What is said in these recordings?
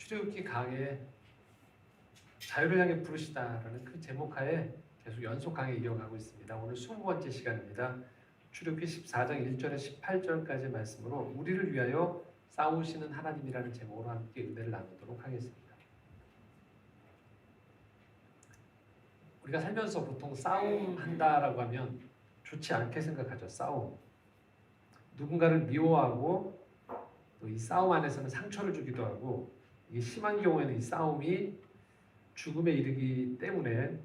출애굽기 강의 자유를 향해 부르시다라는 그 제목하에 계속 연속 강의 이어가고 있습니다. 오늘 20번째 시간입니다. 출애굽기 14장 1절에 18절까지 말씀으로 우리를 위하여 싸우시는 하나님이라는 제목으로 함께 은혜를 나누도록 하겠습니다. 우리가 살면서 보통 싸움한다라고 하면 좋지 않게 생각하죠. 싸움. 누군가를 미워하고 또 이 싸움 안에서는 상처를 주기도 하고, 이게 심한 경우에는 이 싸움이 죽음에 이르기 때문에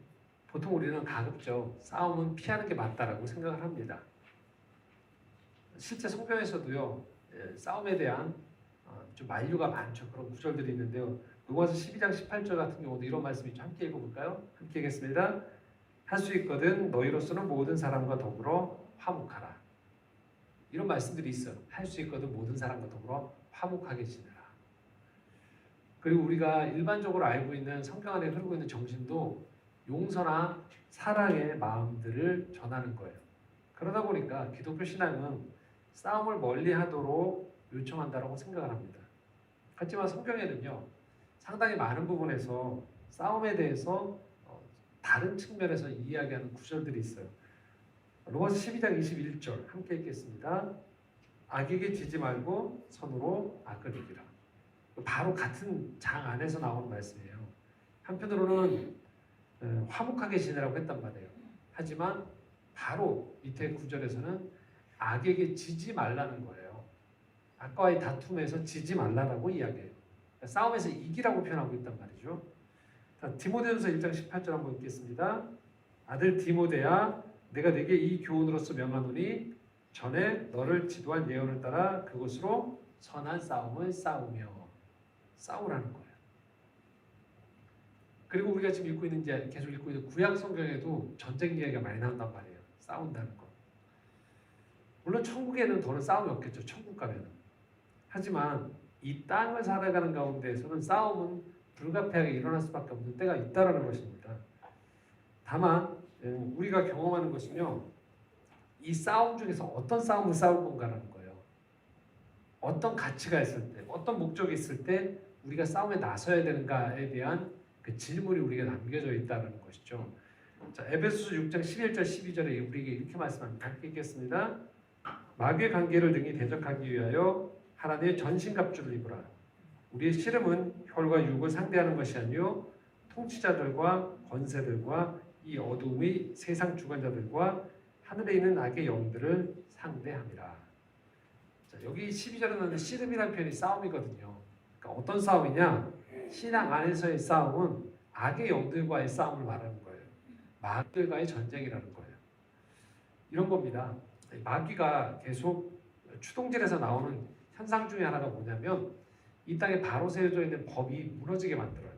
보통 우리는 가급적 싸움은 피하는 게 맞다라고 생각을 합니다. 실제 성경에서도요, 싸움에 대한 좀 만류가 많죠. 그런 구절들이 있는데요. 로마서 12장 18절 같은 경우도 이런 말씀이 있죠. 함께 읽어볼까요? 함께 읽겠습니다. 할 수 있거든 너희로서는 모든 사람과 더불어 화목하라. 이런 말씀들이 있어요. 할 수 있거든 모든 사람과 더불어 화목하게 지내라. 그리고 우리가 일반적으로 알고 있는 성경 안에 흐르고 있는 정신도 용서나 사랑의 마음들을 전하는 거예요. 그러다 보니까 기독교 신앙은 싸움을 멀리하도록 요청한다고 생각을 합니다. 하지만 성경에는요, 상당히 많은 부분에서 싸움에 대해서 다른 측면에서 이야기하는 구절들이 있어요. 로마서 12장 21절 함께 읽겠습니다. 악에게 지지 말고 선으로 악을 이기라. 바로 같은 장 안에서 나오는 말씀이에요. 한편으로는 화목하게 지내라고 했단 말이에요. 하지만 바로 밑에 구절에서는 악에게 지지 말라는 거예요. 악과의 다툼에서 지지 말라라고 이야기해요. 싸움에서 이기라고 표현하고 있단 말이죠. 자, 디모데전서 1장 18절 한번 읽겠습니다. 아들 디모데야, 내가 네게 이 교훈으로서 명하노니 전에 너를 지도한 예언을 따라 그것으로 선한 싸움을 싸우며. 싸우라는 거예요. 그리고 우리가 지금 읽고 있는, 이제 계속 읽고 있는 구약 성경에도 전쟁 이야기가 많이 나온단 말이에요. 싸운다는 거. 물론 천국에는 더는 싸움이 없겠죠. 천국 가면은. 하지만 이 땅을 살아가는 가운데에서는 싸움은 불가피하게 일어날 수밖에 없는 때가 있다라는 것입니다. 다만 우리가 경험하는 것은요, 이 싸움 중에서 어떤 싸움을 싸울 건가라는 거예요. 어떤 가치가 있을 때, 어떤 목적이 있을 때 우리가 싸움에 나서야 되는가에 대한 그 질문이 우리에게 남겨져 있다는 것이죠. 자, 에베소서 6장 11절 12절에 우리에게 이렇게 말씀합니다. 함께 읽겠습니다. 마귀의 관계를 능히 대적하기 위하여 하나님의 전신갑주를 입으라. 우리의 씨름은 혈과 육을 상대하는 것이 아니요 통치자들과 권세들과 이 어두움의 세상 주관자들과 하늘에 있는 악의 영들을 상대함이라. 자, 여기 12절에 나오는 씨름이라는 표현이 싸움이거든요. 그러니까 어떤 싸움이냐? 신앙 안에서의 싸움은 악의 영들과의 싸움을 말하는 거예요. 마귀들과의 전쟁이라는 거예요. 이런 겁니다. 마귀가 계속 추동질에서 나오는 현상 중에 하나가 뭐냐면, 이 땅에 바로 세워져 있는 법이 무너지게 만들어요.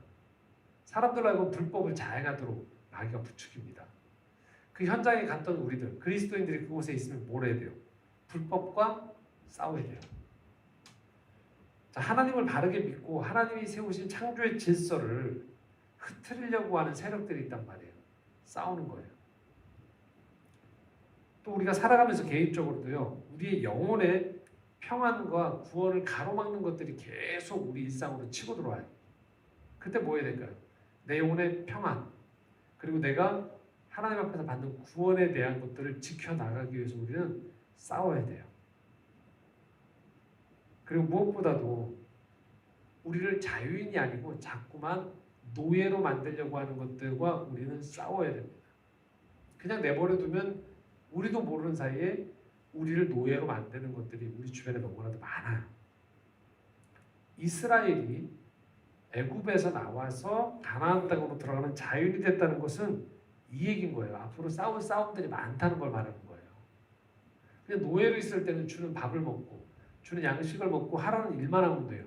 사람들로 하여금 불법을 자행하도록 마귀가 부추깁니다. 그 현장에 갔던 우리들, 그리스도인들이 그곳에 있으면 뭘 해야 돼요? 불법과 싸워야 돼요. 자, 하나님을 바르게 믿고 하나님이 세우신 창조의 질서를 흐트리려고 하는 세력들이 있단 말이에요. 싸우는 거예요. 또 우리가 살아가면서 개인적으로도요, 우리의 영혼의 평안과 구원을 가로막는 것들이 계속 우리 일상으로 치고 들어와요. 그때 뭐 해야 될까요? 내 영혼의 평안, 그리고 내가 하나님 앞에서 받는 구원에 대한 것들을 지켜나가기 위해서 우리는 싸워야 돼요. 그리고 무엇보다도 우리를 자유인이 아니고 자꾸만 노예로 만들려고 하는 것들과 우리는 싸워야 됩니다. 그냥 내버려 두면 우리도 모르는 사이에 우리를 노예로 만드는 것들이 우리 주변에 너무나도 많아요. 이스라엘이 애굽에서 나와서 가나안 땅으로 들어가는 자유인이 됐다는 것은 이 얘기인 거예요. 앞으로 싸울 싸움들이 많다는 걸 말하는 거예요. 그냥 노예로 있을 때는 주는 밥을 먹고 주는 양식을 먹고 하라는 일만 하면 돼요.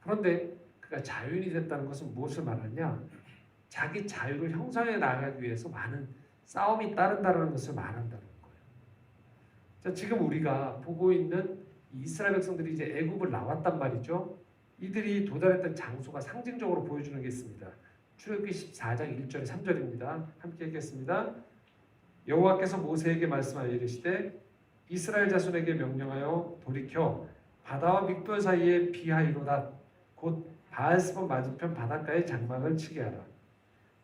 그런데 그가 자유인이 됐다는 것은 무엇을 말하냐? 자기 자유를 형성해 나가기 위해서 많은 싸움이 따른다는 것을 말한다는 거예요. 자, 지금 우리가 보고 있는 이스라엘 백성들이 이제 애굽을 나왔단 말이죠. 이들이 도달했던 장소가 상징적으로 보여주는 게 있습니다. 출애굽기 14장 1절에 3절입니다. 함께 읽겠습니다. 여호와께서 모세에게 말씀하여 이르시되 이스라엘 자손에게 명령하여 돌이켜 바다와 믹돌 사이에 비하이로다 곧 바알스본 맞은편 바닷가에 장막을 치게 하라.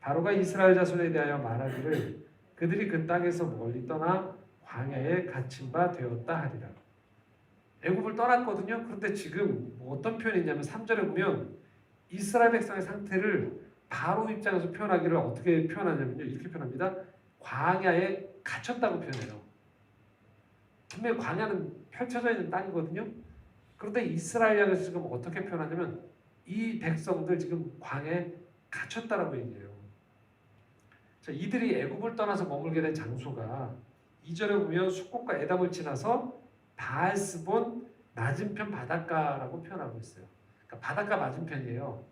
바로가 이스라엘 자손에 대하여 말하기를 그들이 그 땅에서 멀리 떠나 광야에 갇힌 바 되었다 하리라. 애굽을 떠났거든요. 그런데 지금 뭐 어떤 표현이 있냐면 3절에 보면 이스라엘 백성의 상태를 바로 입장에서 표현하기를 어떻게 표현하냐면요. 이렇게 표현합니다. 광야에 갇혔다고 표현해요. 분명히 광야는 펼쳐져 있는 땅이거든요. 그런데 이스라엘 향해서 지금 어떻게 표현하냐면 이 백성들 지금 광야에 갇혔다라고 얘기해요. 자, 이들이 애굽을 떠나서 머물게 된 장소가 2절에 보면 숫꽃과 에담을 지나서 바알스본 맞은편 바닷가라고 표현하고 있어요. 그러니까 바닷가 맞은편이에요.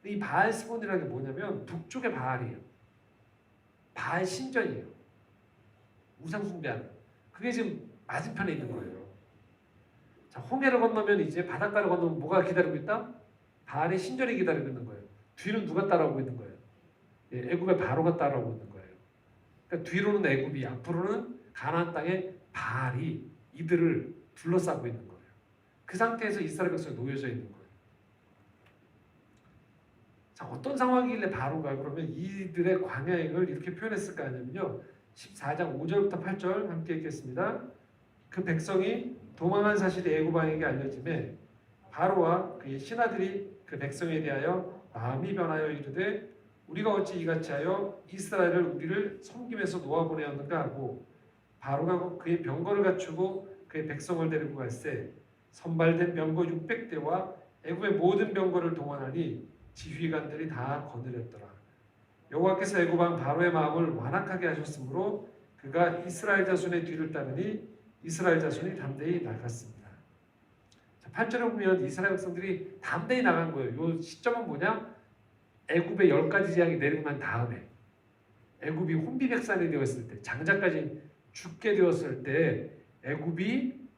이 바알스본이라는 게 뭐냐면 북쪽의 바알이에요. 바알 신전이에요. 우상 숭배하는. 그게 지금 맞은편에 있는 거예요. 자, 홍해를 건너면 이제 바닷가를 건너면 뭐가 기다리고 있다? 바알의 신전이 기다리고 있는 거예요. 뒤는 누가 따라오고 있는 거예요? 예, 애굽의 바로가 따라오고 있는 거예요. 그러니까 뒤로는 애굽이, 앞으로는 가나안 땅의 바알이 이들을 둘러싸고 있는 거예요. 그 상태에서 이스라엘 백성이 놓여져 있는 거예요. 자, 어떤 상황이길래 바로가 그러면 이들의 광야행을 이렇게 표현했을까 하냐면요. 14장 5절부터 8절 함께 읽겠습니다. 그 백성이 도망한 사실이 애굽 왕에게 알려짐에 바로와 그의 신하들이 그 백성에 대하여 마음이 변하여 이르되 우리가 어찌 이같이 하여 이스라엘을 우리를 섬김에서 놓아보내었는가 하고 바로가 그의 병거를 갖추고 그의 백성을 데리고 갈새 선발된 병거 600대와 애굽의 모든 병거를 동원하니 지휘관들이 다 거느렸더라. 여호와께서 애굽 왕 바로의 마음을 완악하게 하셨으므로 그가 이스라엘 자손의 뒤를 따르니 이스라엘 자손이 담대히 나갔습니다. 자, 8절에 보면 이스라엘 백성들이 담대히 나간 거예요. 이 시점은 뭐냐? 애굽의 10가지 재앙이 내리고 난 다음에 애굽이 혼비백산이 되었을 때 장자까지 죽게 되었을 때 애굽이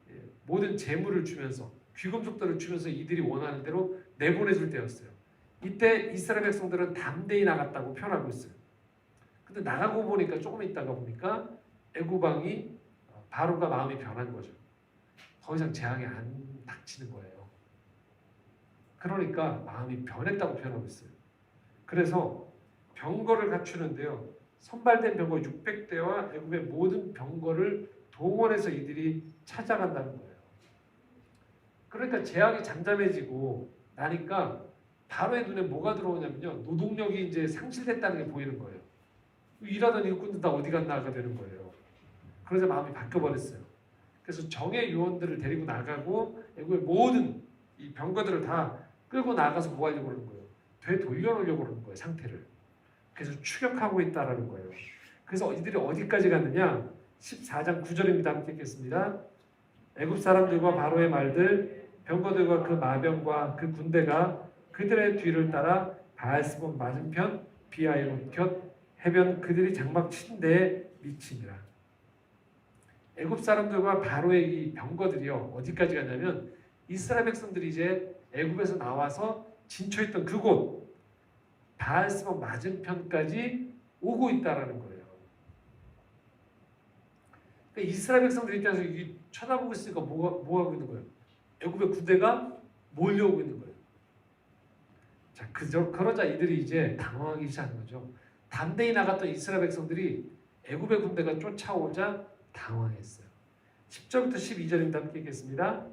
모든 재물을 주면서 귀금속들을 주면서 이들이 원하는 대로 내보내줄 때였어요. 이때 이스라엘 백성들은 담대히 나갔다고 표현하고 있어요. 근데 나가고 보니까 조금 있다가 보니까 애굽 왕이 바로가 마음이 변한 거죠. 더 이상 재앙이 안 닥치는 거예요. 그러니까 마음이 변했다고 표현하고 있어요. 그래서 병거를 갖추는데요. 선발된 병거 600대와 애굽의 모든 병거를 동원해서 이들이 찾아간다는 거예요. 그러니까 재앙이 잠잠해지고 나니까 바로의 눈에 뭐가 들어오냐면요. 노동력이 이제 상실됐다는 게 보이는 거예요. 일하던 일꾼들 다 어디 갔나가 되는 거예요. 그래서 마음이 바뀌어버렸어요. 그래서 정예 요원들을 데리고 나가고 애굽의 모든 이 병거들을 다 끌고 나가서 뭐 하려고 그러는 거예요. 되돌려놓으려고 그러는 거예요. 상태를. 그래서 추격하고 있다라는 거예요. 그래서 이들이 어디까지 갔느냐? 14장 9절입니다. 함께 읽겠습니다. 애굽 사람들과 바로의 말들, 병거들과 그 마병과 그 군대가 그들의 뒤를 따라 바알스본 맞은편 비하이롯 곁 해변 그들이 장막 친 데에 미치니라. 애굽 사람들과 바로의 이 병거들이요 어디까지 갔냐면 이스라엘 백성들이 이제 애굽에서 나와서 진초했던 그곳 바알스본 맞은편까지 오고 있다라는 거예요. 그러니까 이스라엘 백성들 입장에서 이 쳐다보고 있으니까 뭐 하고 있는 거예요? 애굽의 군대가 몰려오고 있는 거예요. 자, 그러자 이들이 이제 당황하기 시작한 거죠. 담대히 나갔던 이스라엘 백성들이 애굽의 군대가 쫓아오자 당황했어요. 10절부터 12절입니다. 함께 읽겠습니다.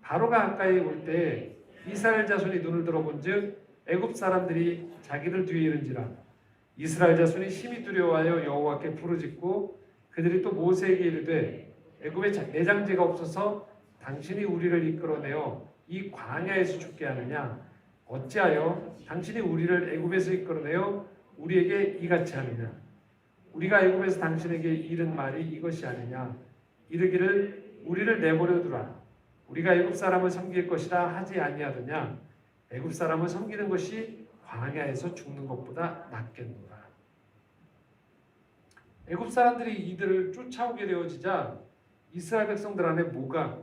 바로가 가까이 올 때 이스라엘 자손이 눈을 들어본즉 애굽 사람들이 자기들 뒤에 이른지라 이스라엘 자손이 심히 두려워하여 여호와께 부르짖고 그들이 또 모세에게 이르되 애굽에 내장제가 없어서 당신이 우리를 이끌어내어 이 광야에서 죽게 하느냐 어찌하여 당신이 우리를 애굽에서 이끌어내어 우리에게 이같이 하느냐 우리가 애굽에서 당신에게 이른 말이 이것이 아니냐 이르기를 우리를 내버려 두라 우리가 애굽 사람을 섬길 것이라 하지 아니하더냐 애굽 사람을 섬기는 것이 광야에서 죽는 것보다 낫겠노라. 애굽 사람들이 이들을 쫓아오게 되어지자 이스라엘 백성들 안에 뭐가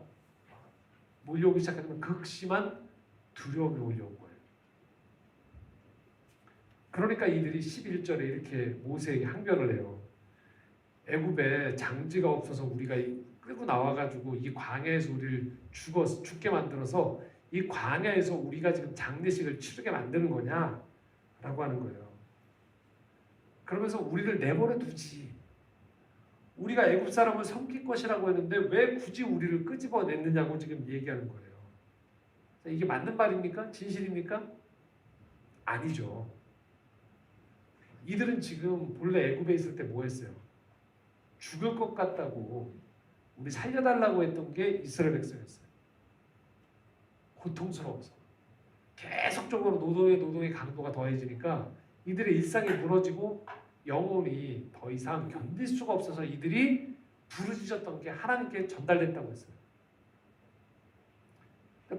몰려오기 시작하면 극심한 두려움이 올려온 거예요. 그러니까 이들이 11절에 이렇게 모세에게 항변을 해요. 애굽에 장지가 없어서 우리가 끌고 나와가지고 이 광야에서 우리를 죽게 만들어서 이 광야에서 우리가 지금 장례식을 치르게 만드는 거냐라고 하는 거예요. 그러면서 우리를 내버려 두지. 우리가 애굽 사람을 섬길 것이라고 했는데 왜 굳이 우리를 끄집어냈느냐고 지금 얘기하는 거예요. 이게 맞는 말입니까? 진실입니까? 아니죠. 이들은 지금 본래 애굽에 있을 때 뭐 했어요? 죽을 것 같다고 우리 살려달라고 했던 게 이스라엘 백성이었어요. 고통스러워서. 계속적으로 노동의 강도가 더해지니까 이들의 일상이 무너지고 영혼이 더 이상 견딜 수가 없어서 이들이 부르짖었던 게 하나님께 전달됐다고 했어요.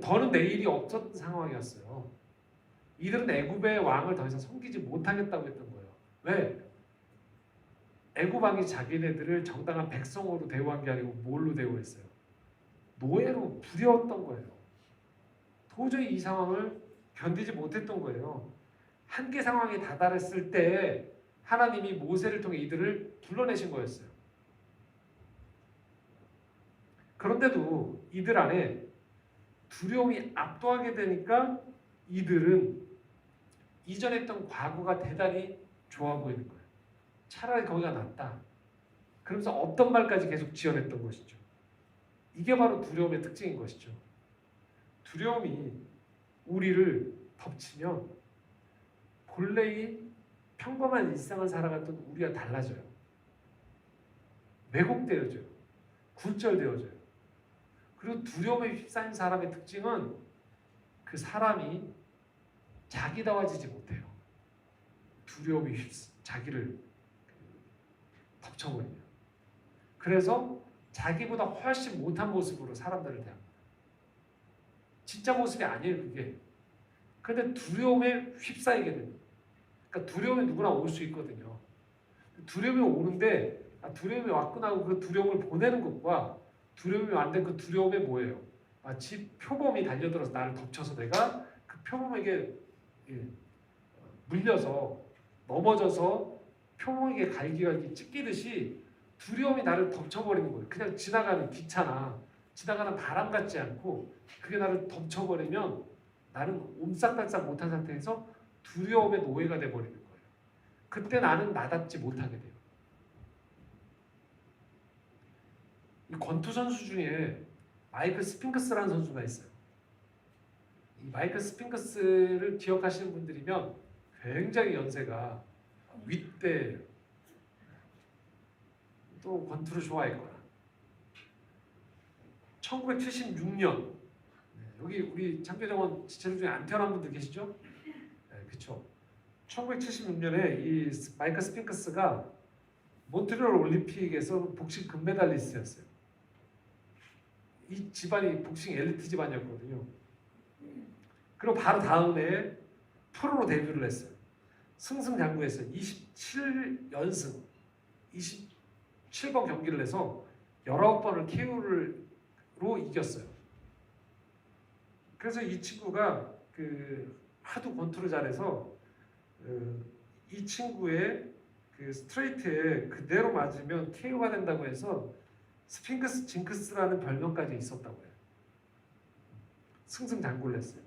더는 내일이 없었던 상황이었어요. 이들은 애굽의 왕을 더 이상 섬기지 못하겠다고 했던 거예요. 왜? 애굽 왕이 자기네들을 정당한 백성으로 대우한 게 아니고 뭘로 대우했어요? 노예로 부려웠던 거예요. 도저히 이 상황을 견디지 못했던 거예요. 한계 상황에 다다랐을 때 하나님이 모세를 통해 이들을 불러내신 거였어요. 그런데도 이들 안에 두려움이 압도하게 되니까 이들은 이전에 했던 과거가 대단히 좋아 보이는 거예요. 차라리 거기가 낫다. 그러면서 없던 말까지 계속 지어냈던 것이죠. 이게 바로 두려움의 특징인 것이죠. 두려움이 우리를 덮치면 본래의 평범한 일상을 살아갔던 우리가 달라져요. 왜곡되어져요. 굴절되어져요. 그리고 두려움에 휩싸인 사람의 특징은 그 사람이 자기다워지지 못해요. 두려움이 자기를 덮쳐버려요. 그래서 자기보다 훨씬 못한 모습으로 사람들을 대합니다. 진짜 모습이 아니에요, 그게. 그런데 두려움에 휩싸이게 됩니다. 그러니까 두려움이 누구나 올 수 있거든요. 두려움이 오는데 두려움이 왔구나 하고 그 두려움을 보내는 것과 두려움이 왔는데 그 두려움이 뭐예요? 마치 표범이 달려들어서 나를 덮쳐서 내가 그 표범에게 물려서 넘어져서 표범에게 갈기갈기 찢기듯이 두려움이 나를 덮쳐버리는 거예요. 그냥 지나가는 기차나 지나가는 바람 같지 않고 그게 나를 덮쳐버리면 나는 옴싹달싹 못한 상태에서 두려움의 노예가 돼버리는 거예요. 그때 나는 나답지 못하게 돼요. 이 권투 선수 중에 마이클 스핑크스라는 선수가 있어요. 이 마이클 스핑크스를 기억하시는 분들이면 굉장히 연세가 윗대 또 권투를 좋아했거나 1976년 여기 우리 창조정원 지체들 중에 안 태어난 분들 계시죠? 네, 그렇죠. 1976년에 이 마이클 스핑크스가 몬트리올 올림픽에서 복싱 금메달리스트였어요. 이 집안이 복싱 엘리트 집안이었거든요. 그리고 바로 다음 해에 프로로 데뷔를 했어요. 승승장구했어요. 27연승, 27번 경기를 해서 19번을 KO로 이겼어요. 그래서 이 친구가 하도 권투를 잘해서 이 친구의 그 스트레이트에 그대로 맞으면 KO가 된다고 해서 스핑크스 징크스라는 별명까지 있었다고 해요. 승승장구를 했어요.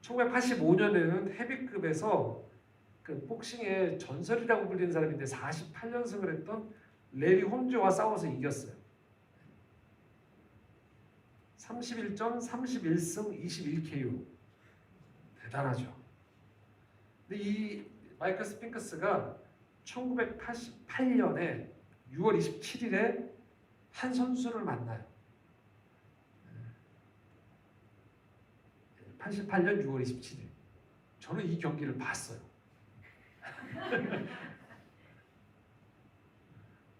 1985년에는 헤비급에서 그 복싱의 전설이라고 불리는 사람인데 48연승을 했던 레리 홈즈와 싸워서 이겼어요. 31전 31승 21KO. 대단하죠. 근데 이 마이클 스핑크스가 1988년에 6월 27일에 한 선수를 만나요. 88년 6월 27일. 저는 이 경기를 봤어요.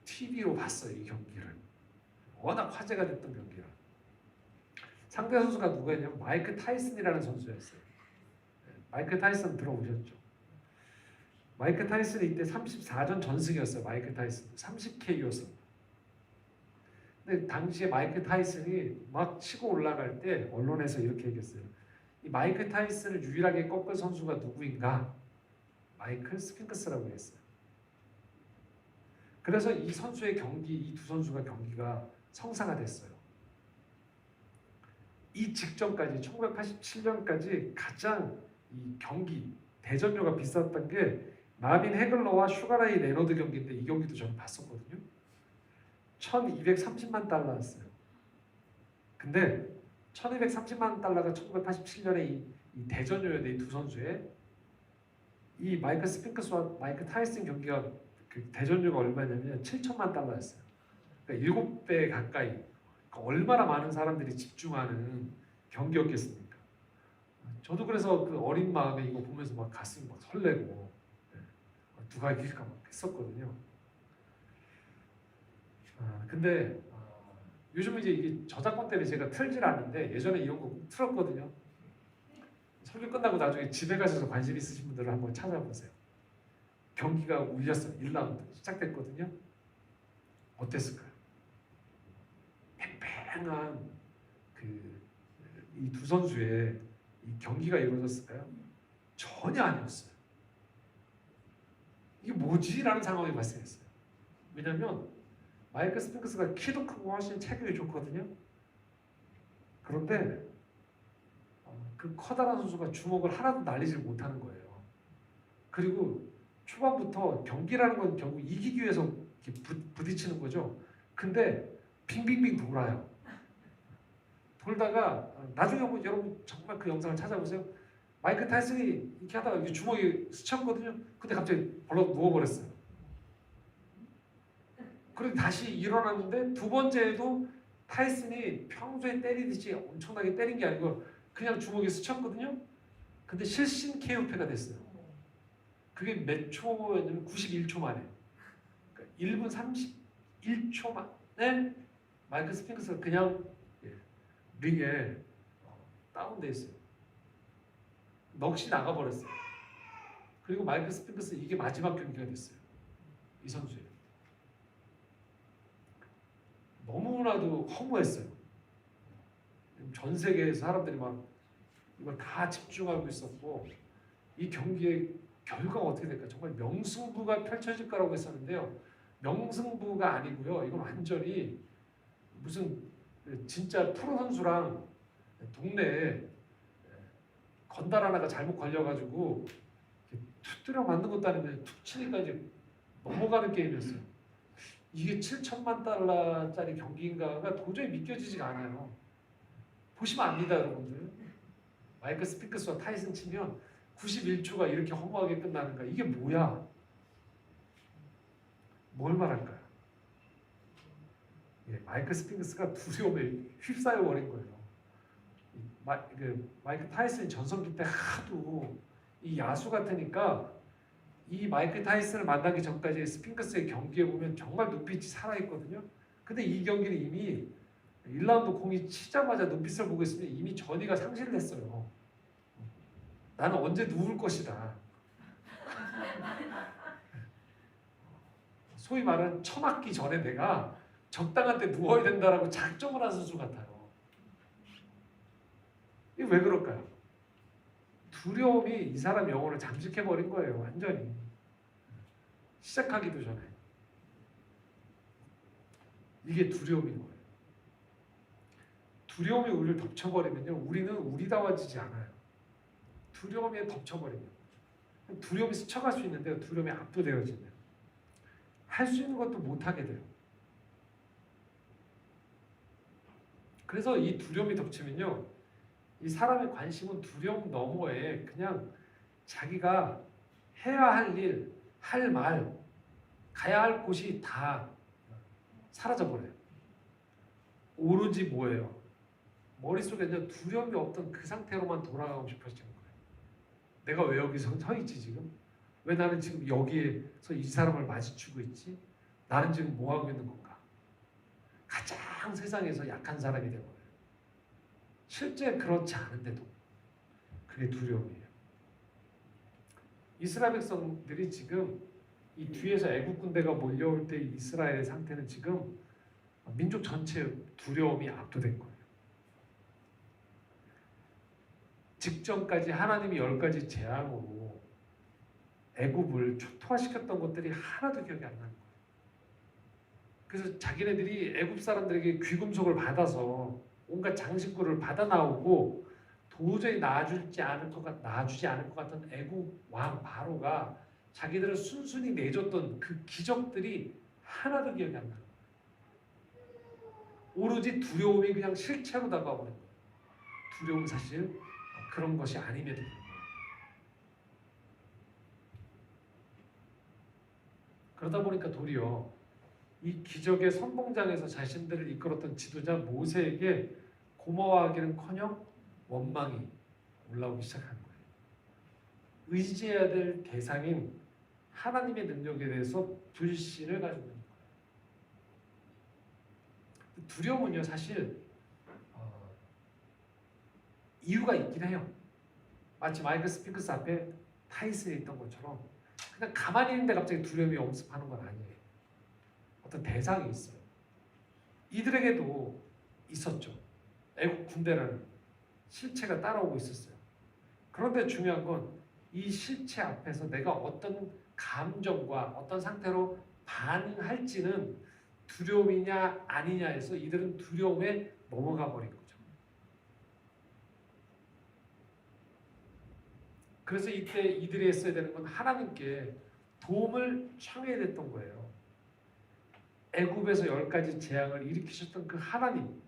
TV로 봤어요, 이 경기를. 워낙 화제가 됐던 경기라. 상대 선수가 누구였냐면 마이크 타이슨이라는 선수였어요. 마이크 타이슨 들어보셨죠? 마이크 타이슨이 이때 34전 전승이었어요. 마이크 타이슨 30KO였어요. 근데 당시에 마이크 타이슨이 막 치고 올라갈 때 언론에서 이렇게 얘기했어요. 이 마이크 타이슨을 유일하게 꺾은 선수가 누구인가? 마이클 스핑크스라고 했어요. 그래서 이 선수의 경기, 이 두 선수가 경기가 성사가 됐어요. 이 직전까지 1987년까지 가장 이 경기 대전료가 비쌌던 게 마빈 해글러와 슈가라이 레너드 경기인데 이 경기도 저는 봤었거든요. 1230만 달러였어요. 근데 1230만 달러가 1987년에 이 대전료였는데 이 두 선수의 이 마이크 스핑크스와 마이크 타이슨 경기가 그 대전료가 얼마냐면 7천만 달러였어요. 그러니까 7배 가까이. 그러니까 얼마나 많은 사람들이 집중하는 경기였겠습니까? 저도 그래서 그 어린 마음에 이거 보면서 막 가슴이 막 설레고 누가 이길까 막 했었거든요. 근데 요즘은 이제 이게 저작권 때문에 제가 틀질 않는데 예전에 이런 거 꼭 틀었거든요. 설교 끝나고 나중에 집에 가셔서 관심 있으신 분들은 한번 찾아보세요. 경기가 울렸어요. 1라운드 시작됐거든요. 어땠을까요? 팽팽한 그 이 두 선수의 이 경기가 이루어졌을까요? 전혀 아니었어요. 이게 뭐지? 라는 상황이 발생했어요. 왜냐하면 마이크 스핑크스가 키도 크고 훨씬 체격이 좋거든요. 그런데 그 커다란 선수가 주먹을 하나도 날리지 못하는 거예요. 그리고 초반부터 경기라는 건 결국 이기기 위해서 이렇게 부딪히는 거죠. 근데 빙빙빙 돌아요. 돌다가 나중에 한번 여러분 정말 그 영상을 찾아보세요. 마이크 타이슨이 이렇게 하다가 이게 주먹이 스쳤거든요. 근데 갑자기 벌렁 누워버렸어요. 그리고 다시 일어났는데 두 번째에도 타이슨이 평소에 때리듯이 엄청나게 때린 게 아니고 그냥 주먹이 스쳤거든요. 근데 실신 KO패가 됐어요. 그게 몇 초였냐면 91초 만에. 그러니까 1분 31초 만에 마이크 스핑크스가 그냥 링에 다운돼 있어요. 넋이 나가버렸어요. 그리고 마이크 스핑크스 이게 마지막 경기가 됐어요. 이 선수의. 너무나도 허무했어요. 전 세계에서 사람들이 막 이걸 다 집중하고 있었고 이 경기의 결과가 어떻게 될까? 정말 명승부가 펼쳐질 거라고 했었는데요. 명승부가 아니고요. 이건 완전히 무슨 진짜 프로 선수랑 동네에 건달 하나가 잘못 걸려가지고 투트려 맞는 것도 아닌데 툭 치니까 이제 넘어가는 게임이었어요. 이게 7천만 달러짜리 경기인가가 도저히 믿겨지지가 않아요. 보시면 압니다, 여러분들. 마이크 스핑크스와 타이슨 치면 91초가 이렇게 허무하게 끝나는가? 이게 뭐야? 뭘 말할까요? 마이크 스핑크스가 두려움에 휩싸여 버린 거예요. 마이크 타이슨이 전성기 때 하도 이 야수 같으니까 이 마이크 타이슨을 만나기 전까지 스핑크스의 경기에 보면 정말 눈빛이 살아있거든요. 근데 이 경기는 이미 1라운드 공이 치자마자 눈빛을 보고 있으면 이미 전이가 상실을 했어요. 나는 언제 누울 것이다. 소위 말하는 처맞기 전에 내가 적당한 때 누워야 된다라고 작정을 한 선수 같아요. 이게 왜 그럴까요? 두려움이 이 사람 영혼을 잠식해버린 거예요. 완전히. 시작하기도 전에. 이게 두려움인 거예요. 두려움이 우리를 덮쳐버리면요. 우리는 우리다워지지 않아요. 두려움에 덮쳐버리면. 두려움이 스쳐갈 수 있는데 두려움에 압도되어지면. 할 수 있는 것도 못하게 돼요. 그래서 이 두려움이 덮치면요. 이 사람의 관심은 두려움 너머에 그냥 자기가 해야 할 일, 할 말, 가야 할 곳이 다 사라져버려요. 오로지 뭐예요? 머릿속에 이제 두려움이 없던 그 상태로만 돌아가고 싶어지는 거예요. 내가 왜 여기서 서 있지 지금? 왜 나는 지금 여기에서 이 사람을 마주치고 있지? 나는 지금 뭐 하고 있는 건가? 가장 세상에서 약한 사람이 되어버려요. 실제 그렇지 않은데도 그게 두려움이에요. 이스라엘 백성들이 지금 이 뒤에서 애국 군대가 몰려올 때 이스라엘의 상태는 지금 민족 전체의 두려움이 압도된 거예요. 직전까지 하나님이 10가지 재앙으로 애굽을 초토화시켰던 것들이 하나도 기억이 안 나는 거예요. 그래서 자기네들이 애굽 사람들에게 귀금속을 받아서 온갖 장신구를 받아 나오고 도저히 낳아주지 않을 것 같은 애국 왕 바로가 자기들을 순순히 내줬던 그 기적들이 하나도 기억이 안 나요. 오로지 두려움이 그냥 실체로 다가와 버린 거예요. 두려움은 사실 그런 것이 아님에도 불구하고. 그러다 보니까 도리어 이 기적의 선봉장에서 자신들을 이끌었던 지도자 모세에게 고마워하기는커녕 원망이 올라오기 시작한 거예요. 의지해야 될 대상인 하나님의 능력에 대해서 불신을 가지고 있는 거예요. 두려움은요 사실 이유가 있긴 해요. 마치 마이클 스핑크스 앞에 타이슨이 있던 것처럼 그냥 가만히 있는데 갑자기 두려움이 엄습하는 건 아니에요. 어떤 대상이 있어요. 이들에게도 있었죠. 애국 군대라는 실체가 따라오고 있었어요. 그런데 중요한 건 이 실체 앞에서 내가 어떤 감정과 어떤 상태로 반응할지는 두려움이냐 아니냐에서 이들은 두려움에 넘어가 버린 거죠. 그래서 이때 이들이 했어야 되는 건 하나님께 도움을 청해야 됐던 거예요. 애굽에서 10가지 재앙을 일으키셨던 그 하나님,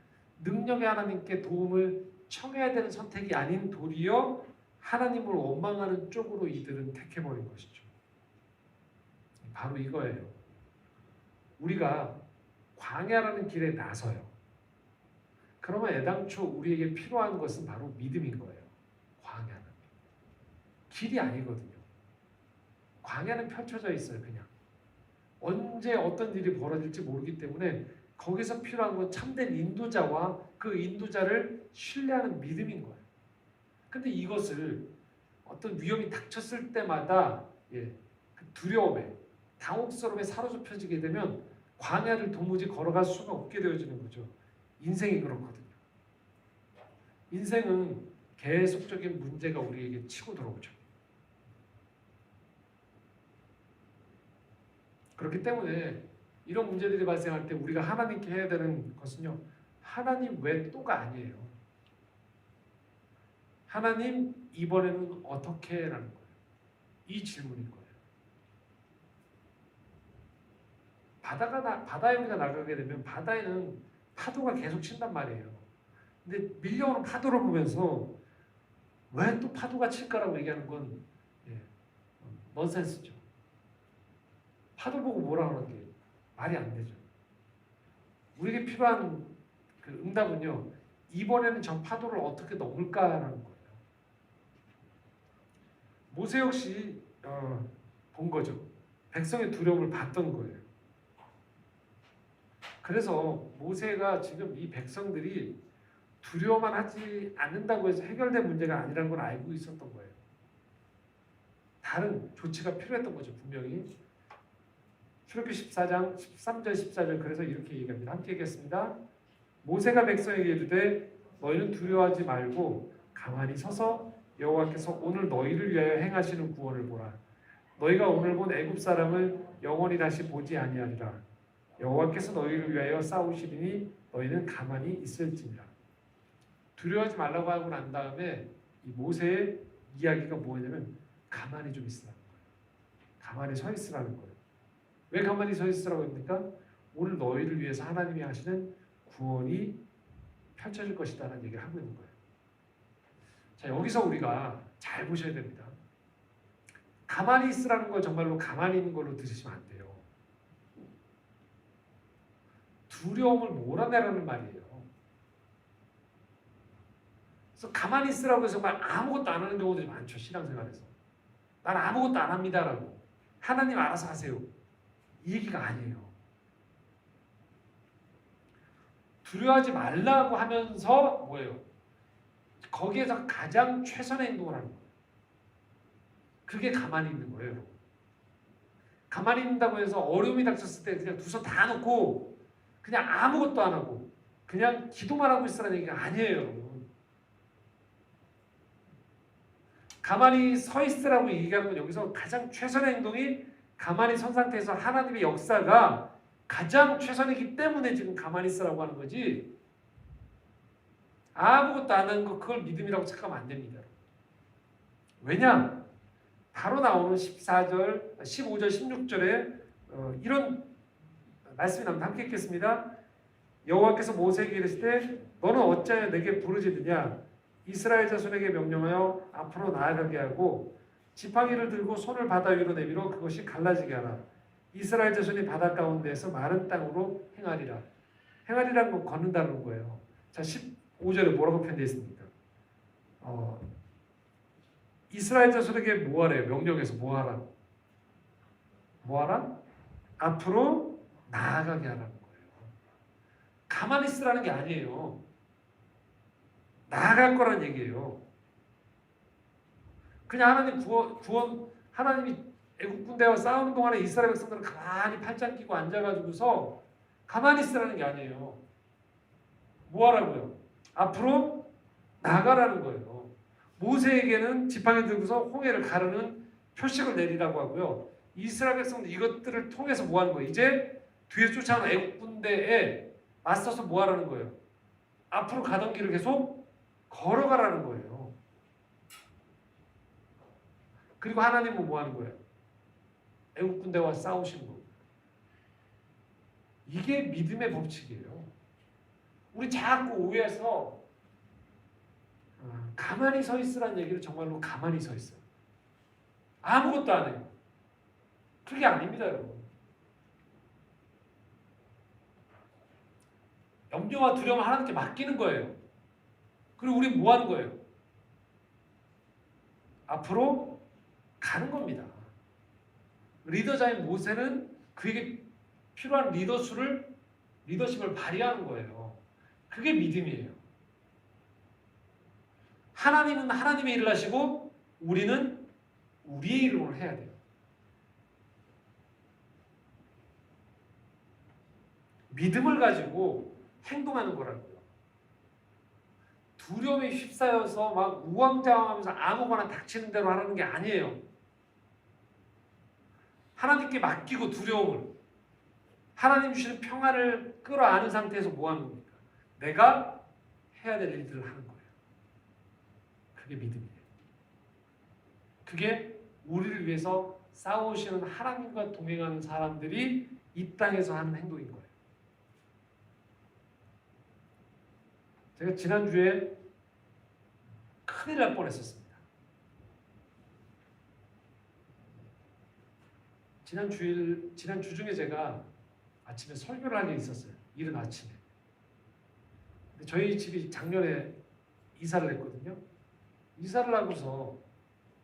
능력의 하나님께 도움을 청해야 되는 선택이 아닌 도리어 하나님을 원망하는 쪽으로 이들은 택해버린 것이죠. 바로 이거예요. 우리가 광야라는 길에 나서요. 그러면 애당초 우리에게 필요한 것은 바로 믿음인 거예요. 광야는. 길이 아니거든요. 광야는 펼쳐져 있어요. 그냥. 언제 어떤 일이 벌어질지 모르기 때문에 거기서 필요한 건 참된 인도자와 그 인도자를 신뢰하는 믿음인 거예요. 근데 이것을 어떤 위험이 닥쳤을 때마다 그 두려움에 당혹스러움에 사로잡혀지게 되면 광야를 도무지 걸어갈 수가 없게 되어지는 거죠. 인생이 그렇거든요. 인생은 계속적인 문제가 우리에게 치고 들어오죠. 그렇기 때문에 이런 문제들이 발생할 때 우리가 하나님께 해야 되는 것은요. 하나님 왜 또가 아니에요. 하나님 이번에는 어떻게? 라는 거예요. 이 질문인 거예요. 바다에 우리가 나가게 되면 바다에는 파도가 계속 친단 말이에요. 근데 밀려오는 파도를 보면서 왜 또 파도가 칠까라고 얘기하는 건 넌센스죠. 파도 보고 뭐라 하는 게 말이 안 되죠. 우리에게 필요한 그 응답은요. 이번에는 저 파도를 어떻게 넘을까라는 거예요. 모세 역시 본 거죠. 백성의 두려움을 봤던 거예요. 그래서 모세가 지금 이 백성들이 두려워만 하지 않는다고 해서 해결된 문제가 아니라는 걸 알고 있었던 거예요. 다른 조치가 필요했던 거죠. 분명히. 출애굽기 14장 13절 14절 그래서 이렇게 얘기합니다. 함께 읽겠습니다. 모세가 백성에게 이르되 너희는 두려워하지 말고 가만히 서서 여호와께서 오늘 너희를 위하여 행하시는 구원을 보라. 너희가 오늘 본 애굽 사람을 영원히 다시 보지 아니하리라. 여호와께서 너희를 위하여 싸우시리니 너희는 가만히 있을지니라. 두려워하지 말라고 하고 난 다음에 이 모세의 이야기가 뭐냐면 가만히 좀 있으라는 거예요. 가만히 서 있으라는 거예요. 왜 가만히 서 있으라고 합니까? 오늘 너희를 위해서 하나님이 하시는 구원이 펼쳐질 것이다라는 얘기를 하고 있는 거예요. 자, 여기서 우리가 잘 보셔야 됩니다. 가만히 있으라는 걸 정말로 가만히 있는 걸로 들으시면 안 돼요. 두려움을 몰아내라는 말이에요. 그래서 가만히 있으라고 해서 정말 아무것도 안 하는 경우들이 많죠. 신앙생활에서. 난 아무것도 안 합니다라고. 하나님 알아서 하세요. 이 얘기가 아니에요. 두려워하지 말라고 하면서 뭐예요? 거기에서 가장 최선의 행동을 하는 거예요. 그게 가만히 있는 거예요. 가만히 있는다고 해서 어려움이 닥쳤을 때 그냥 두 손 다 놓고 그냥 아무것도 안 하고 그냥 기도만 하고 있으라는 얘기가 아니에요, 여러분. 가만히 서 있으라고 얘기하는 건 여기서 가장 최선의 행동이 가만히 선 상태에서 하나님의 역사가 가장 최선이기 때문에 지금 가만히 있으라고 하는 거지. 아무것도 안 하는 거 그걸 믿음이라고 착각하면 안 됩니다. 왜냐? 바로 나오는 14절, 15절, 16절에 이런 말씀이 나옵니다. 함께 읽겠습니다. 여호와께서 모세에게 이르실 때 너는 어찌하여 내게 부르짖느냐? 이스라엘 자손에게 명령하여 앞으로 나아가게 하고 지팡이를 들고 손을 바다 위로 내밀어 그것이 갈라지게 하라. 이스라엘 자손이 바다 가운데에서 마른 땅으로 행하리라. 행하리라는 건 걷는다는 거예요. 자, 15절에 뭐라고 표현되어 있습니까? 이스라엘 자손에게 뭐 하래요? 명령해서 뭐 하라? 뭐 하라? 앞으로 나아가게 하라는 거예요. 가만히 있으라는 게 아니에요. 나아갈 거란 얘기예요. 그냥 하나님 구원 하나님이 애국 군대와 싸우는 동안에 이스라엘 백성들은 가만히 팔짱 끼고 앉아가지고서 가만히 있으라는 게 아니에요. 뭐 하라고요? 앞으로 나가라는 거예요. 모세에게는 지팡이 들고서 홍해를 가르는 표식을 내리라고 하고요. 이스라엘 백성들 이것들을 통해서 뭐 하는 거예요? 이제 뒤에 쫓아오는 애국 군대에 맞서서 뭐 하라는 거예요? 앞으로 가던 길을 계속 걸어가라는 거예요. 그리고 하나님은 뭐 하는 거예요? 애국 군대와 싸우시는 거. 이게 믿음의 법칙이에요. 우리 자꾸 오해해서 가만히 서 있으라는 얘기를 정말로 가만히 서 있어요. 아무것도 안 해요. 그게 아닙니다, 여러분. 염려와 두려움을 하나님께 맡기는 거예요. 그리고 우리 뭐 하는 거예요? 앞으로 가는 겁니다. 리더자인 모세는 그에게 필요한 리더십을 발휘하는 거예요. 그게 믿음이에요. 하나님은 하나님의 일을 하시고 우리는 우리의 일을 해야 돼요. 믿음을 가지고 행동하는 거라고요. 두려움에 휩싸여서 막 우왕좌왕하면서 아무거나 닥치는 대로 하는 게 아니에요. 하나님께 맡기고 두려움을 하나님 주시는 평안을 끌어안은 상태에서 뭐 하는 겁니까? 내가 해야 될 일들을 하는 거예요. 그게 믿음이에요. 그게 우리를 위해서 싸우시는 하나님과 동행하는 사람들이 이 땅에서 하는 행동인 거예요. 제가 지난주에 큰일 날 뻔했었습니다. 지난 주 중에 제가 아침에 설교를 할 일이 있었어요. 이른 아침에. 근데 저희 집이 작년에 이사를 했거든요. 이사를 하고서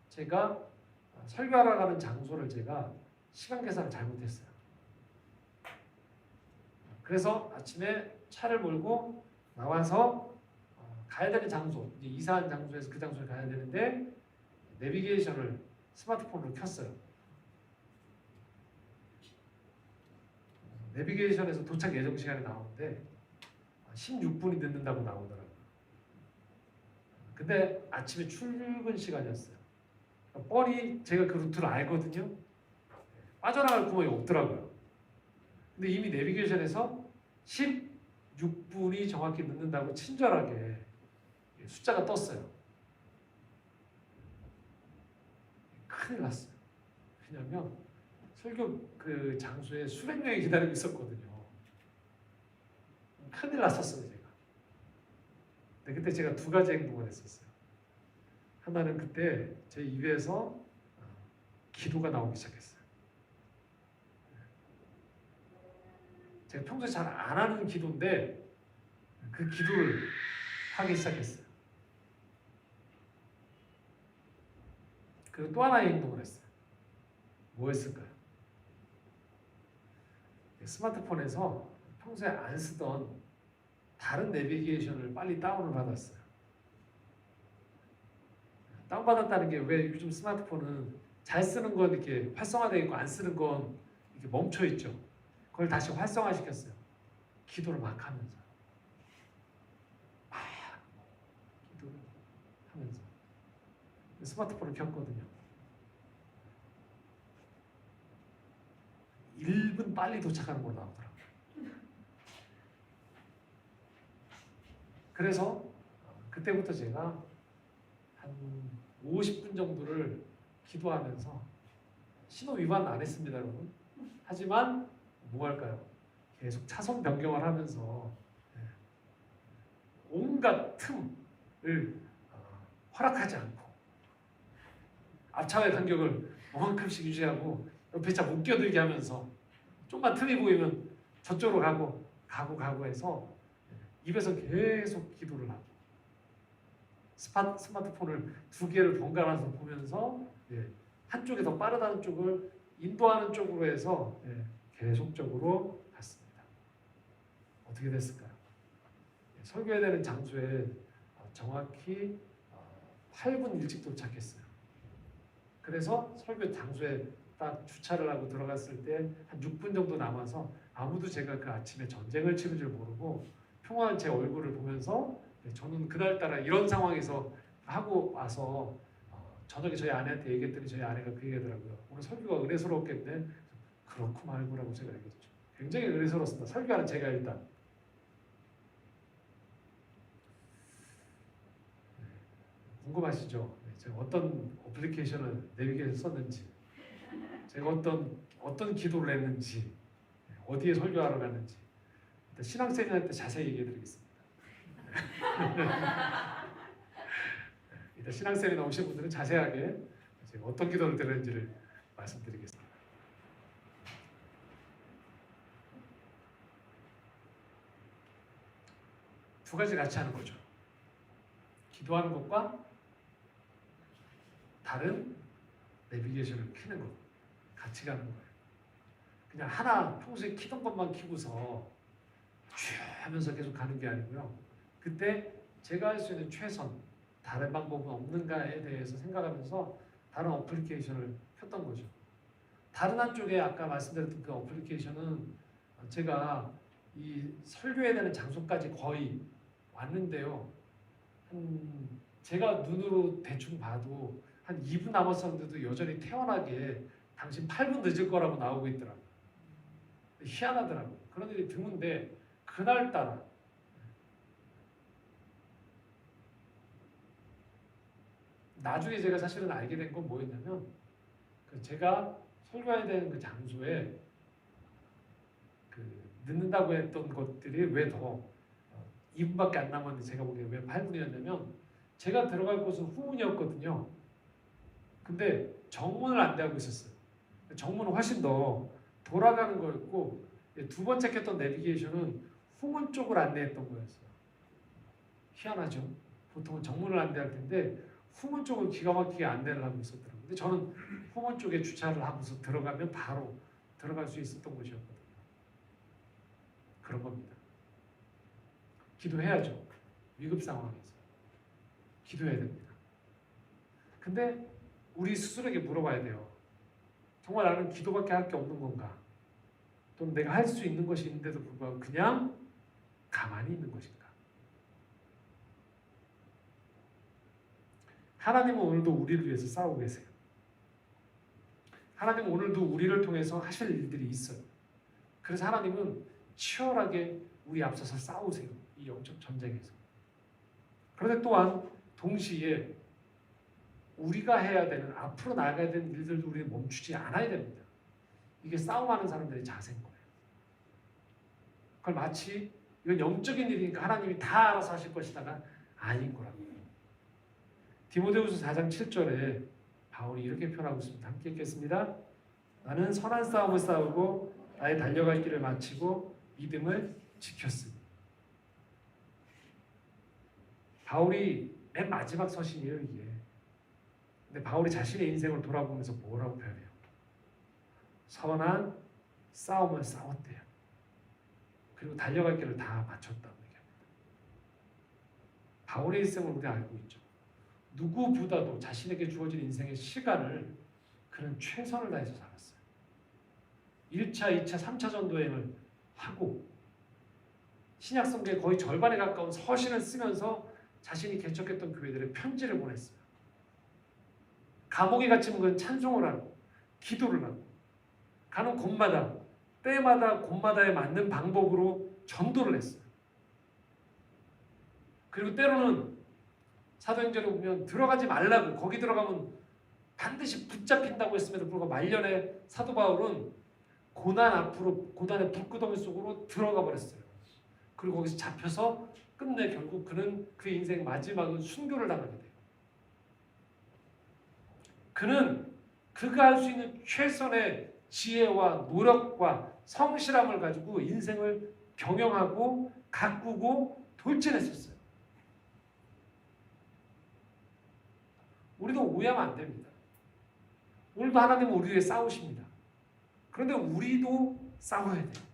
제가 설교하러 가는 장소를 제가 시간 계산을 잘못했어요. 그래서 아침에 차를 몰고 나와서 가야 되는 장소, 이제 이사한 장소에서 그 장소에 가야 되는데 내비게이션을 스마트폰으로 켰어요. 내비게이션에서 도착 예정 시간이 나오는데 16분이 늦는다고 나오더라고요. 근데 아침에 출근 시간이었어요. 뻔히 제가 그 루트를 알거든요. 빠져나갈 구멍이 없더라고요. 근데 이미 내비게이션에서 16분이 정확히 늦는다고 친절하게 숫자가 떴어요. 큰일 났어요. 왜냐면 설교 그 장소에 수백 명이 기다리고 있었거든요. 큰일 났었어요, 제가. 근데 그때 제가 두 가지 행동을 했었어요. 하나는 그때 제 입에서 기도가 나오기 시작했어요. 제가 평소에 잘 안 하는 기도인데 그 기도를 하기 시작했어요. 그리고 또 하나의 행동을 했어요. 뭐 했을까요? 스마트폰에서 평소에 안 쓰던 다른 내비게이션을 빨리 다운을 받았어요. 다운받았다는 게 왜 요즘 스마트폰은 잘 쓰는 건 이렇게 활성화되어 있고 안 쓰는 건 이렇게 멈춰 있죠. 그걸 다시 활성화시켰어요. 기도를 막 하면서. 기도를 하면서. 스마트폰을 켰거든요. 1분 빨리 도착하는 걸로 나오더라고요. 그래서 그때부터 제가 한 50분 정도를 기도하면서 신호 위반 안 했습니다, 여러분. 하지만 뭐 할까요? 계속 차선 변경을 하면서 온갖 틈을 허락하지 않고 앞차와의 간격을 이만큼씩 유지하고 옆에 차 못 끼어들게 하면서 좀만 틈이 보이면 저쪽으로 가고 해서 입에서 계속 기도를 하고 스마트폰을 두 개를 번갈아서 보면서 한쪽이 더 빠르다는 쪽을 인도하는 쪽으로 해서 계속적으로 갔습니다. 어떻게 됐을까요? 설교해야 되는 장소에 정확히 8분 일찍 도착했어요. 그래서 설교 장소에 딱 주차를 하고 들어갔을 때 한 6분 정도 남아서 아무도 제가 그 아침에 전쟁을 치른 줄 모르고 평화한 제 얼굴을 보면서 저는 그날따라 이런 상황에서 하고 와서 저녁에 저희 아내한테 얘기했더니 저희 아내가 그 얘기하더라고요. 오늘 설교가 은혜스러웠겠네. 그렇고 말고라고 제가 얘기했죠. 굉장히 은혜스러웠습니다. 설교하는 제가 일단. 궁금하시죠? 제가 어떤 어플리케이션을 내비게이션 썼는지, 제가 어떤 기도를 했는지, 어디에 설교하러 갔는지 신앙생활 때 자세히 얘기해드리겠습니다. 일단 신앙생활에 나오신 분들은 자세하게 제가 어떤 기도를 드렸는지를 말씀드리겠습니다. 두 가지 같이 하는 거죠. 기도하는 것과 다른 내비게이션을 켜는 것 같이 가는 거예요. 그냥 하나 평소에 키던 것만 키고서 쭉 하면서 계속 가는 게 아니고요. 그때 제가 할 수 있는 최선, 다른 방법은 없는가에 대해서 생각하면서 다른 어플리케이션을 켰던 거죠. 다른 한쪽에 아까 말씀드렸던 그 어플리케이션은 제가 이 설교해야 되는 장소까지 거의 왔는데요. 제가 눈으로 대충 봐도 한 2분 남았었는데도 여전히 태연하게 당신 8분 늦을 거라고 나오고 있더라고요. 희한하더라고요. 그런 일이 드문데 그날따라 나중에 제가 사실은 알게 된 건 뭐였냐면 제가 설교해야 되는 그 장소에 늦는다고 했던 것들이 왜 더 2분밖에 안 남았는데 제가 보기에 왜 8분이었냐면 제가 들어갈 곳은 후문이었거든요. 근데 정문을 안내하고 있었어요. 정문은 훨씬 더 돌아가는 거였고 두 번째 켰던 내비게이션은 후문 쪽을 안내했던 거였어요. 희한하죠? 보통은 정문을 안내할 텐데 후문 쪽을 기가 막히게 안내를 하고 있었더라고요. 근데 저는 후문 쪽에 주차를 하고서 들어가면 바로 들어갈 수 있었던 곳이었거든요. 그런 겁니다. 기도해야죠. 위급 상황에서. 기도해야 됩니다. 근데 우리 스스로에게 물어봐야 돼요. 정말 나는 기도밖에 할 게 없는 건가? 또는 내가 할 수 있는 것이 있는데도 불구하고 그냥 가만히 있는 것인가? 하나님은 오늘도 우리를 위해서 싸우고 계세요. 하나님은 오늘도 우리를 통해서 하실 일들이 있어요. 그래서 하나님은 치열하게 우리 앞서서 싸우세요. 이 영적 전쟁에서. 그런데 또한 동시에 우리가 해야 되는 앞으로 나아가야 되는 일들도 우리는 멈추지 않아야 됩니다. 이게 싸움하는 사람들의 자세인 거예요. 그걸 마치 이건 영적인 일이니까 하나님이 다 알아서 하실 것이다가 아닌 거라고요. 디모데후서 4장 7절에 바울이 이렇게 표현하고 있습니다. 함께 읽겠습니다. 나는 선한 싸움을 싸우고 나의 달려갈 길을 마치고 믿음을 지켰으니. 바울이 맨 마지막 서신이에요, 이게. 근데 바울이 자신의 인생을 돌아보면서 뭐라고 표현해요? 선한 싸움을 싸웠대요. 그리고 달려갈 길을 다 마쳤다고 얘기합니다. 바울의 일생을 우리 알고 있죠. 누구보다도 자신에게 주어진 인생의 시간을 그는 최선을 다해서 살았어요. 1차, 2차, 3차 전도행을 하고 신약성경의 거의 절반에 가까운 서신을 쓰면서 자신이 개척했던 교회들의 편지를 보냈어요. 감옥에 갇히면 그는 찬송을 하고 기도를 하고 가는 곳마다 때마다 곳마다에 맞는 방법으로 전도를 했어요. 그리고 때로는 사도행전에 보면 들어가지 말라고, 거기 들어가면 반드시 붙잡힌다고 했음에도 불구하고 말년에 사도 바울은 고난의 불구덩이 속으로 들어가 버렸어요. 그리고 거기서 잡혀서 끝내 결국 그는 그 인생 마지막은 순교를 당하게 돼요. 그는 그가 할 수 있는 최선의 지혜와 노력과 성실함을 가지고 인생을 경영하고 가꾸고 돌진했었어요. 우리도 오해하면 안 됩니다. 오늘도 하나님은 우리 위해 싸우십니다. 그런데 우리도 싸워야 돼요.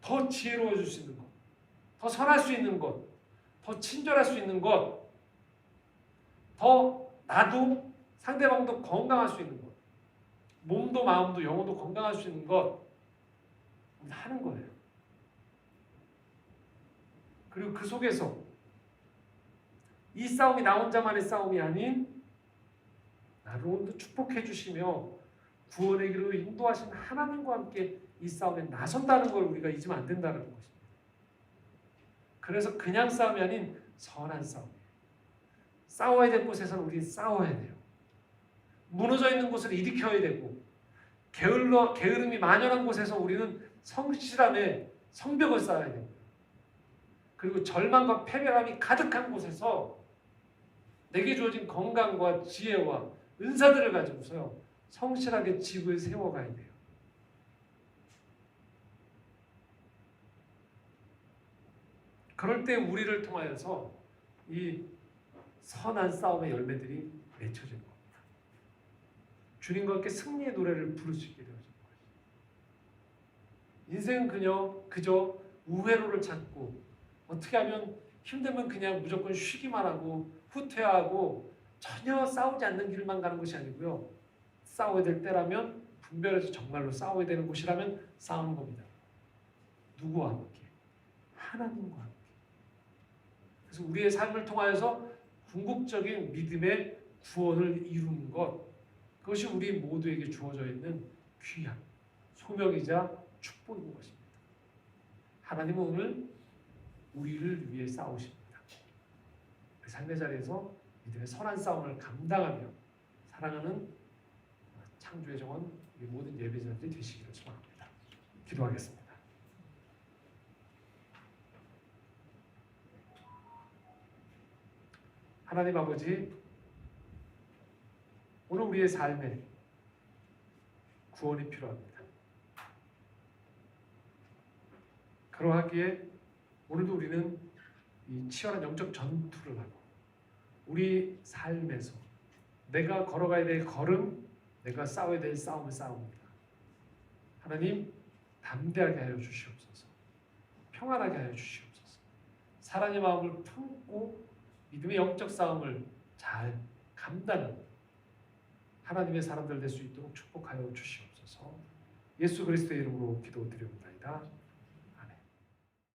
더 지혜로워질 수 있는 것, 더 선할 수 있는 것, 더 친절할 수 있는 것, 더 나도 상대방도 건강할 수 있는 것, 몸도 마음도 영혼도 건강할 수 있는 것 하는 거예요. 그리고 그 속에서 이 싸움이 나 혼자만의 싸움이 아닌 나를 오늘도 축복해 주시며 구원의 길로 인도하신 하나님과 함께 이 싸움에 나선다는 걸 우리가 잊으면 안 된다는 것입니다. 그래서 그냥 싸움이 아닌 선한 싸움이에요. 싸워야 될 곳에서는 우리는 싸워야 돼요. 무너져 있는 곳을 일으켜야 되고 게으름이 만연한 곳에서 우리는 성실함의 성벽을 쌓아야 되고요. 그리고 절망과 패배감이 가득한 곳에서 내게 주어진 건강과 지혜와 은사들을 가지고서요 성실하게 집을 세워가야 돼요. 그럴 때 우리를 통하여서 이 선한 싸움의 열매들이 맺혀지는 겁니다. 주님과 함께 승리의 노래를 부를 수 있게 되어지는 거예요. 인생은 그저 우회로를 찾고 어떻게 하면 힘들면 그냥 무조건 쉬기만 하고 후퇴하고 전혀 싸우지 않는 길만 가는 것이 아니고요. 싸워야 될 때라면 분별해서 정말로 싸워야 되는 곳이라면 싸우는 겁니다. 누구와 함께? 하나님과 함께. 그래서 우리의 삶을 통하여서 궁극적인 믿음의 구원을 이루는 것, 그것이 우리 모두에게 주어져 있는 귀한 소명이자 축복인 것입니다. 하나님은 오늘 우리를 위해 싸우십니다. 그 삶의 자리에서 믿음의 선한 싸움을 감당하며 사랑하는 창조의 정원 우리 모든 예배자들이 되시기를 소망합니다. 기도하겠습니다. 하나님 아버지, 오늘 우리의 삶에 구원이 필요합니다. 그러하기에 오늘도 우리는 이 치열한 영적 전투를 하고 우리 삶에서 내가 걸어가야 될 걸음, 내가 싸워야 될 싸움을 싸웁니다. 하나님, 담대하게 하여 주시옵소서. 평안하게 하여 주시옵소서. 사랑의 마음을 품고 믿음의 영적 싸움을 잘 감당하는 하나님의 사람들 될 수 있도록 축복하여 주시옵소서. 예수 그리스도의 이름으로 기도드리옵나이다.